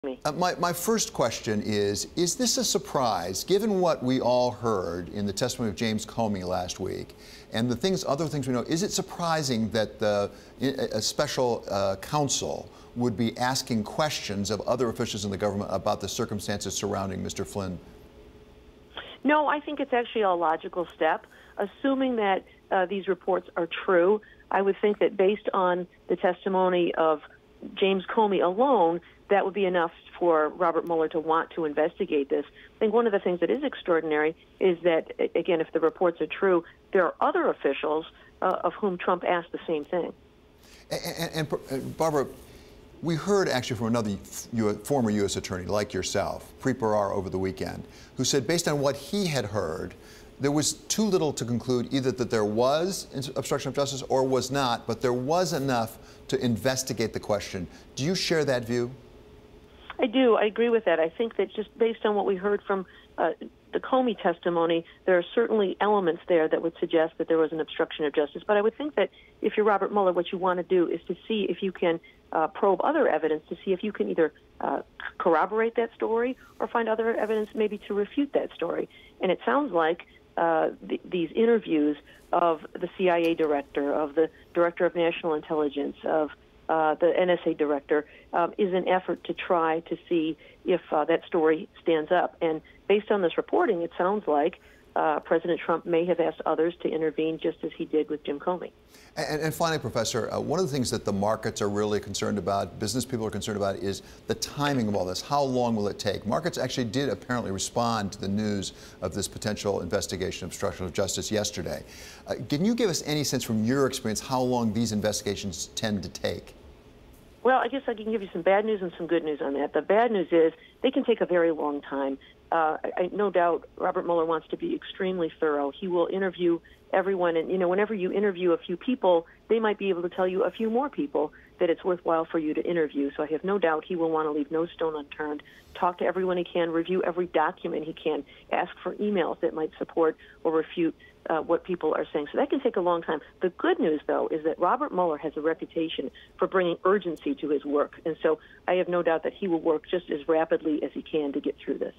me. My first question is this a surprise, given what we all heard in the testimony of James Comey last week, and the other things we know, is it surprising that a special counsel would be asking questions of other officials in the government about the circumstances surrounding Mr. Flynn? No, I think it's actually a logical step. Assuming that these reports are true, I would think that based on the testimony of James Comey alone, that would be enough for Robert Mueller to want to investigate this. I think one of the things that is extraordinary is that, again, if the reports are true, there are other officials of whom Trump asked the same thing. And Barbara, we heard actually from another former U.S. attorney like yourself, Preet over the weekend, who said based on what he had heard, there was too little to conclude either that there was obstruction of justice or was not, but there was enough to investigate the question. Do you share that view? I do. I agree with that. I think that just based on what we heard from the Comey testimony, there are certainly elements there that would suggest that there was an obstruction of justice. But I would think that if you're Robert Mueller, what you want to do is to see if you can probe other evidence to see if you can either corroborate that story or find other evidence maybe to refute that story. And it sounds like these interviews of the CIA director, of the director of national intelligence, of the NSA director, is an effort to try to see if that story stands up. And based on this reporting, it sounds like President Trump may have asked others to intervene just as he did with Jim Comey. And finally, Professor, one of the things that the markets are really concerned about, business people are concerned about, is the timing of all this. How long will it take? Markets actually did apparently respond to the news of this potential investigation of obstruction of justice yesterday. Can you give us any sense from your experience how long these investigations tend to take? Well, I guess I can give you some bad news and some good news on that. The bad news is they can take a very long time. No doubt Robert Mueller wants to be extremely thorough. He will interview everyone, and whenever you interview a few people, they might be able to tell you a few more people that it's worthwhile for you to interview. So I have no doubt he will want to leave no stone unturned, talk to everyone he can, review every document he can, ask for emails that might support or refute what people are saying. So that can take a long time. The good news, though, is that Robert Mueller has a reputation for bringing urgency to his work. And so I have no doubt that he will work just as rapidly as he can to get through this.